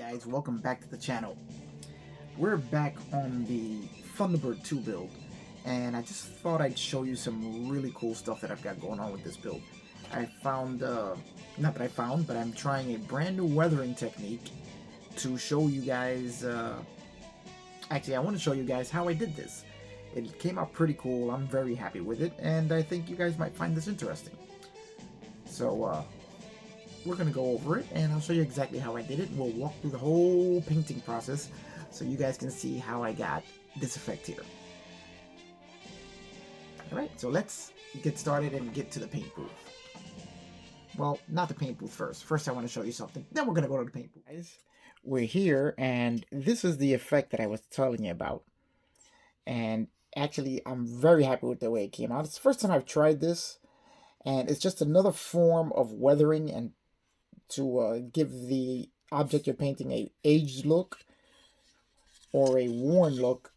guys, welcome back to the channel. We're back on the Thunderbird 2 build, and I just thought I'd show you some really cool stuff that I've got going on with this build. I found, not that I found, but I'm trying a brand new weathering technique to show you guys, actually I want to show you guys how I did this. It came out pretty cool, I'm very happy with it, and I think you guys might find this interesting. So, we're going to go over it and I'll show you exactly how I did it. We'll walk through the whole painting process so you guys can see how I got this effect here. Alright, so let's get started and get to the paint booth. Well, not the paint booth first. First I want to show you something, then we're going to go to the paint booth. Guys, we're here and this is the effect that I was telling you about. And actually I'm very happy with the way it came out. It's the first time I've tried this, and it's just another form of weathering and to give the object you're painting a aged look or a worn look,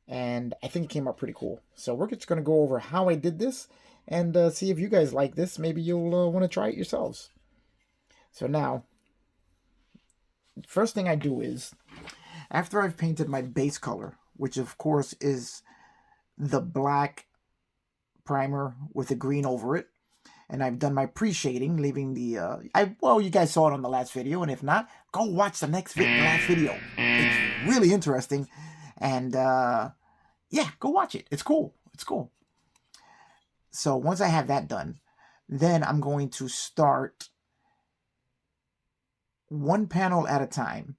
and I think it came out pretty cool. So we're just going to go over how I did this and see if you guys like this. Maybe you'll want to try it yourselves. So now, first thing I do is, after I've painted my base color, which of course is the black primer with the green over it, and I've done my pre-shading, leaving the, well, you guys saw it on the last video, and if not, go watch the last video. It's really interesting, and, yeah, go watch it. It's cool. It's cool. So once I have that done, then I'm going to start one panel at a time.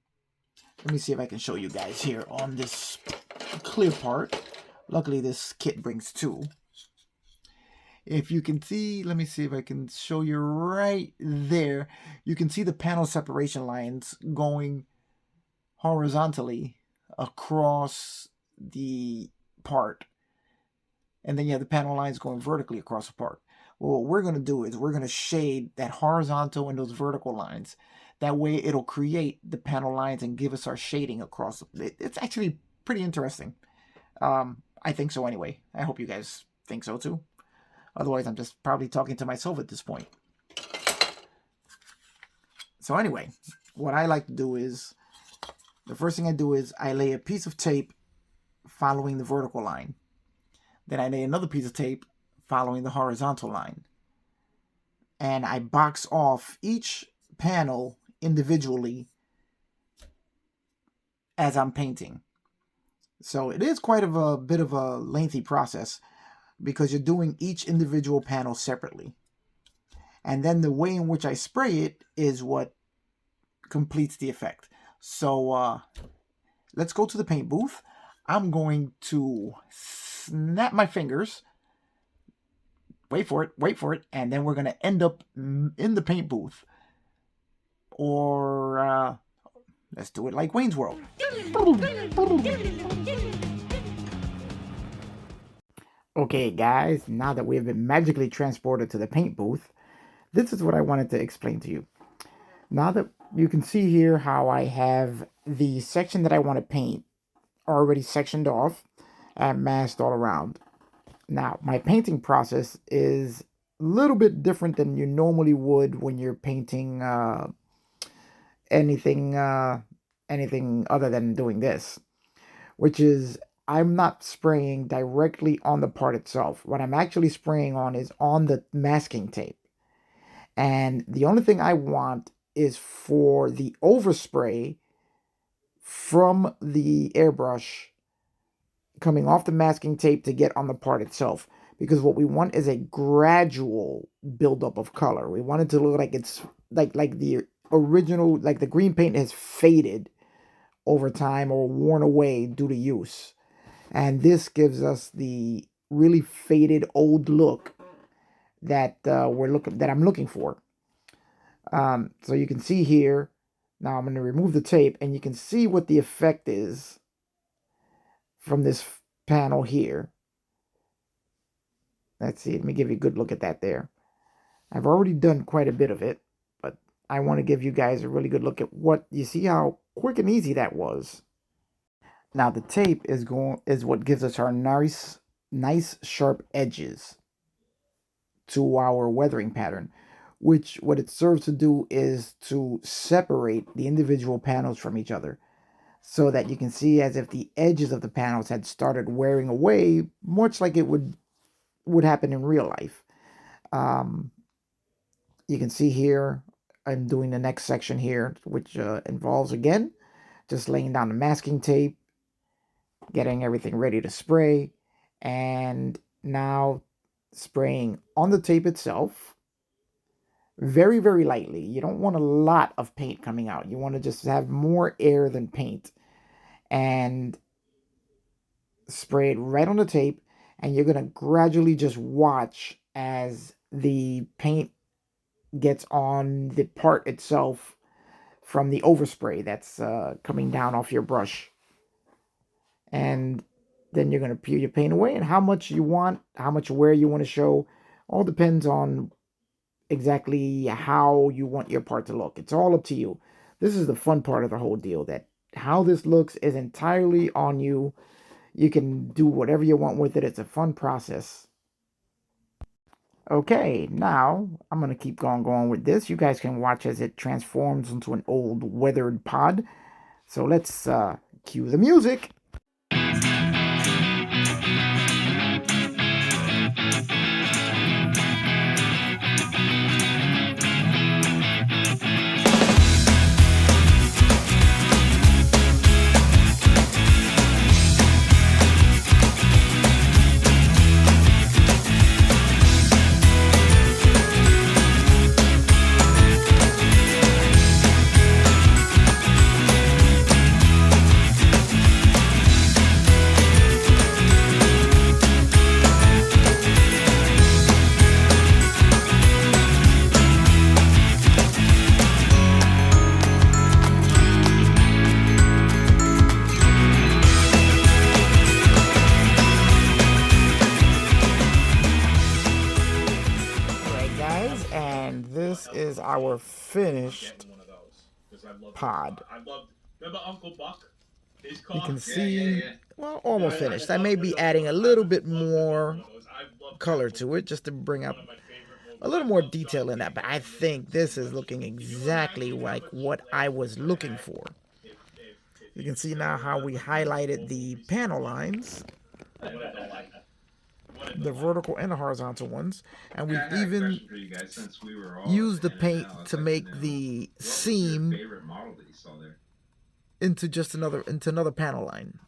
Let me see if I can show you guys here on this clear part. Luckily, this kit brings two. If you can see, let me see if I can show you right there. You can see the panel separation lines going horizontally across the part. And then you have the panel lines going vertically across the part. Well, what we're going to do is we're going to shade that horizontal and those vertical lines. That way it'll create the panel lines and give us our shading across. It's actually pretty interesting. I think so anyway. I hope you guys think so too. Otherwise, I'm just probably talking to myself at this point. So anyway, what I like to do is, the first thing I do is I lay a piece of tape following the vertical line. Then I lay another piece of tape following the horizontal line. And I box off each panel individually as I'm painting. So it is quite a bit of a lengthy process, because you're doing each individual panel separately. And then the way in which I spray it is what completes the effect. So let's go to the paint booth. I'm going to snap my fingers. Wait for it. And then we're going to end up in the paint booth. Or let's do it like Wayne's World. Okay guys, now that we have been magically transported to the paint booth, this is what I wanted to explain to you. Now that you can see here how I have the section that I want to paint already sectioned off and masked all around. Now, my painting process is a little bit different than you normally would when you're painting anything other than doing this, which is I'm not spraying directly on the part itself. What I'm actually spraying on is on the masking tape. And the only thing I want is for the overspray from the airbrush coming off the masking tape to get on the part itself. Because what we want is a gradual buildup of color. We want it to look like it's like the original, like the green paint has faded over time or worn away due to use. And this gives us the really faded old look that I'm looking for. So you can see here. Now I'm going to remove the tape, and you can see what the effect is from this panel here. Let's see. Let me give you a good look at that there. I've already done quite a bit of it, but I want to give you guys a really good look at what you see how quick and easy that was. Now the tape is what gives us our nice sharp edges to our weathering pattern. which what it serves to do is to separate the individual panels from each other so that you can see as if the edges of the panels had started wearing away, much like it would happen in real life. Um, you can see here, I'm doing the next section here, which involves, again, just laying down the masking tape, getting everything ready to spray, and now spraying on the tape itself very, very lightly. You don't want a lot of paint coming out. You want to just have more air than paint. And spray it right on the tape, and you're going to gradually just watch as the paint gets on the part itself from the overspray that's coming down off your brush. And then you're going to peel your paint away, and how much you want, how much wear you want to show, all depends on exactly how you want your part to look. It's all up to you. This is the fun part of the whole deal, that how this looks is entirely on you. You can do whatever you want with it. It's a fun process. Okay, now I'm going to keep going with this. You guys can watch as it transforms into an old weathered pod. So let's cue the music. And this is our finished pod. You can see, well, almost finished. I may be adding a little bit more color to it just to bring up a little more detail in that, but I think this is looking exactly like what I was looking for. You can see now how we highlighted the panel lines, the vertical and the horizontal ones, and we've even used the paint to make the seam into just another panel line.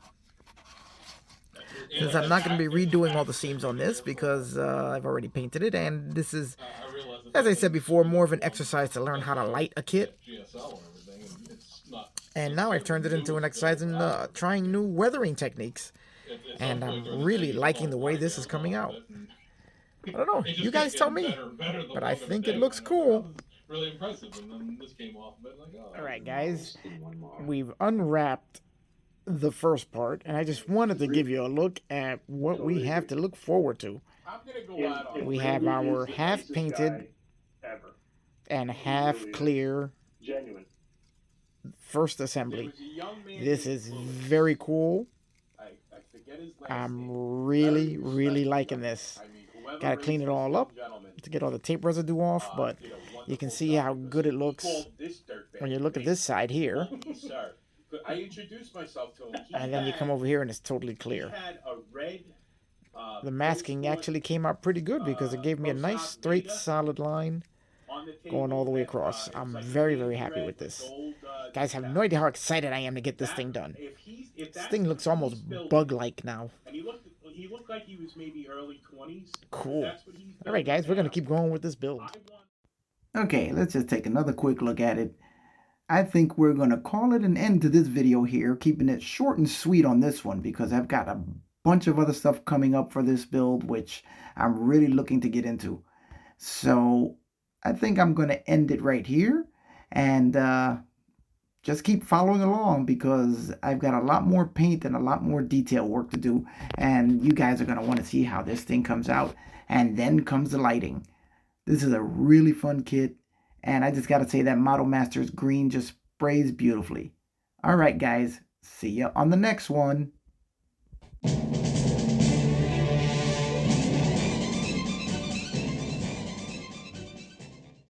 Since I'm not going to be redoing all the seams on this because I've already painted it, and this is, as I said before, more of an exercise to learn how to light a kit. And now I've turned it into an exercise in trying new weathering techniques. And I'm really liking the way this is coming out. I don't know, you guys tell me, but I think it looks cool. Really impressive, and then this came off a bit like, oh. All right, guys, we've unwrapped the first part, and I just wanted to give you a look at what we have to look forward to. We have our half painted and half clear first assembly. This is very cool. I'm really, really liking this. Gotta clean it all up to get all the tape residue off, but you can see how good it looks when you look at this side here. And then you come over here and it's totally clear. The masking actually came out pretty good because it gave me a nice straight solid line going all the way across. I'm very, very happy with this. Guys, have no idea how excited I am to get this thing done. This thing looks almost bug-like now. He looked like he was maybe early 20s. Cool. All right, guys, we're going to keep going with this build. Okay, let's just take another quick look at it. I think we're going to call it an end to this video here, keeping it short and sweet on this one because I've got a bunch of other stuff coming up for this build, which I'm really looking to get into. So I think I'm going to end it right here and just keep following along because I've got a lot more paint and a lot more detail work to do, and you guys are going to want to see how this thing comes out. And then comes the lighting. This is a really fun kit, and I just got to say that Model Masters green just sprays beautifully. All right, guys, see ya on the next one.